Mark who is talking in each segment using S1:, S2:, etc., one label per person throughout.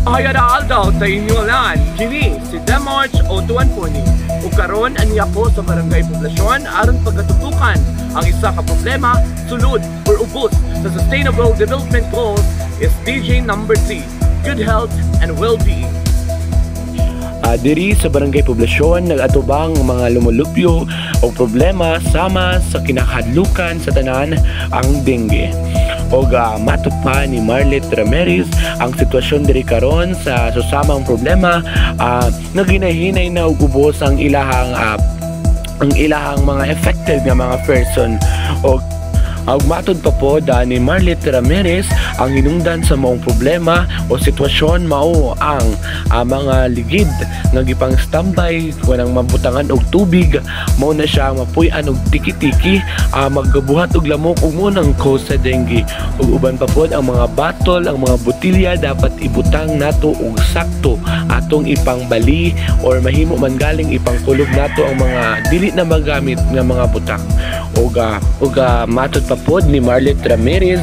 S1: Hayadaal daw sa inyo lan, kini si Demarch Otuan Pony. O karon aniya po sa barangay poblasyon aron pagkatutukan ang isa ka problema, sulod or ubos sa Sustainable Development Goals is SDG number 3, good health and well-being.
S2: Diri sa barangay poblasyon nagatubang mga lumulupyo o problema sama sa kinahadlukan sa tanan ang dengue. O matod pa ni Marlet Ramirez ang sitwasyon diri karon sa susamang problema, naginahinay na og ubos ang ilahang mga affected nga mga person. O matod pa po ni Marlet Ramirez ang hinungdan sa maong problema o sitwasyon mao ang mga ligid nga gipang standby kunang mabutangan og tubig, mao na siya mapuy-an og tiki-tiki, maggabuhat og lamok ug mo nang cause sa dengue. Ug uban pa pod ang mga batol, ang mga botilya dapat ibutang nato og sakto atong ipangbali or mahimo man galing ipangkulog nato ang mga dili na magamit nga mga butang. Ug matod pa pod ni Marlet Ramirez,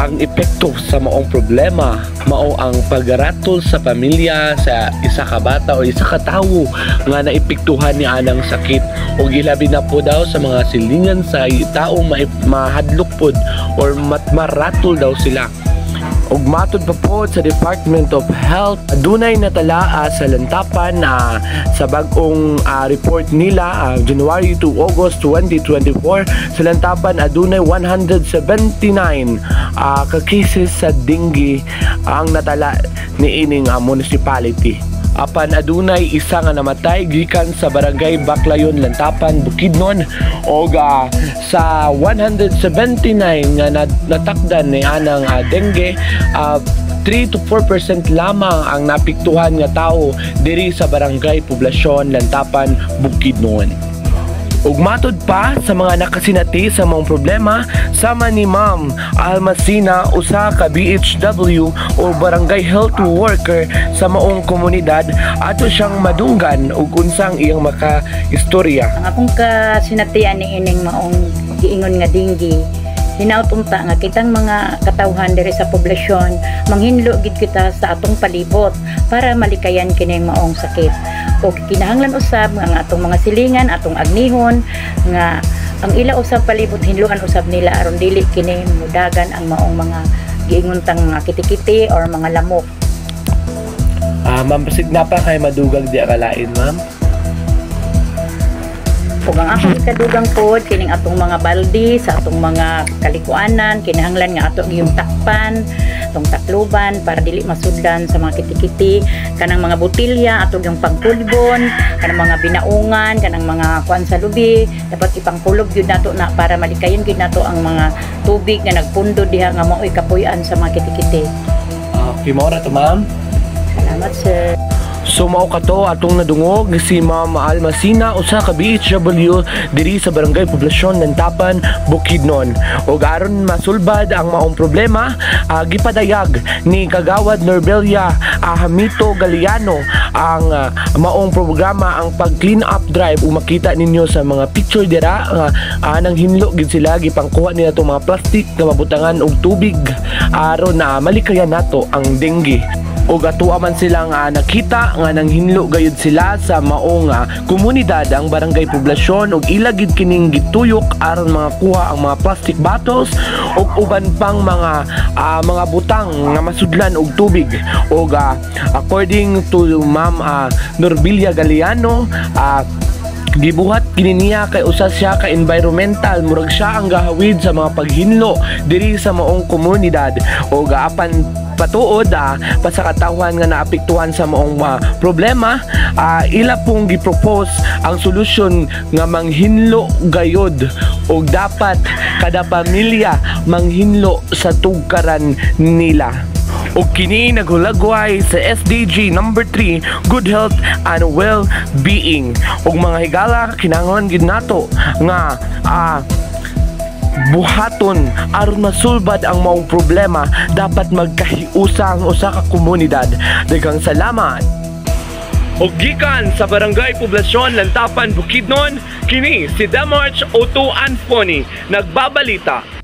S2: ang epekto sa maong problema mao ang pagratol sa pamilya sa isa ka bata o isa ka tawo nga naepektuhan ni anang sakit, o ilabi na po daw sa mga silingan sa taong mahadlok pod or maratol daw sila. Ug matod pa po sa Department of Health, adunay natala sa lantapan sa bag-ong report nila January to August 2024. Sa lantapan adunay 179 ka cases sa dengue ang natala ni ining municipality. Apan adunay isa nga namatay gikan sa barangay Baclayon, Lantapan, Bukidnon. O sa 179 nga natakdan ni anang dengue, 3 to 4% lamang ang napiktuhan nga tao diri sa barangay poblasyon Lantapan, Bukidnon. Ug matod pa sa mga nakasinati sa mga problema, sama ni Ma'am Almasina, usa ka BHW o barangay health worker sa maong komunidad, ato siyang madunggan ug unsang iyang makaistorya.
S3: Ang akong kasinatian ni ining maong giingon nga dengue, hinaut-unta nga kitang mga katawhan diri sa poblasyon manghinlo gid kita sa atong palibot para malikayan kini maong sakit. O kinahanglan usab nga atong mga silingan, atong agnihon nga ang ila usab palibot hinluan usab nila aron dili kini mudagan ang maong mga giinguntang mga kiti-kiti or mga lamok.
S2: Ma'am, pasig na pa kay madugag di akalain, ma'am.
S3: Ug ang akong ikadugang pod kining atong mga baldi sa atong mga kalikuanan, kinahanglan nga ato giyong takpan, atong takluban para dili masudlan sa mga kiti-kiti, kanang mga botilya ato giyong pangkulbon, kanang mga binaungan, kanang mga kuan sa lubi dapat ipangkulob gyud nato na para malikayon gyud nato ang mga tubig nga nagpundo diha nga maoy kapuy-an sa mga kiti-kiti.
S2: Okay, mo ra to, ma'am.
S3: Salamat, sir.
S2: So mao kato atong nadungog si Ma'am Almasina, usa ka BHW diri sa barangay poblasyon Lantapan, Bukidnon. Ug aron masulbad ang maong problema, gipadayag ni Kagawad Norbelia Hamito Galiano ang maong programa, ang pag-clean up drive. Ug makita ninyo sa mga picture dira nang hinlo gid sila, gipangkuha nila itong mga plastic nga mabutangan og tubig aron malikayan nato ang dengue. O atuwa man silang nakita nga nang hinlo gayud sila sa maong komunidad ang barangay poblasyon, ug ilagid kining gituyok aron mga kuha ang mga plastic bottles ug uban pang mga butang nga masudlan og tubig. Ug according to Ma'am Norbelia Galiano, gibuhat kini niya kay usa siya ka environmental, murag siya ang gahawid sa mga paghinlo diri sa maong komunidad. O apan patuod pa sa katawhan nga naapektuhan sa maong problema, ila pong gipropose ang solusyon nga manghinlo gayod, o dapat kada pamilya manghinlo sa tugkaran nila. O kini naghulagway sa SDG number 3, good health and well-being. Og mga higala kinahanglan gid nato nga buhaton aron masulbad ang maong problema, dapat magkahiusa ang usa ka komunidad. Daghang salamat. Og gikan sa barangay poblasyon Lantapan, Bukidnon, kini si Demarch Otuan Pony nagbabalita.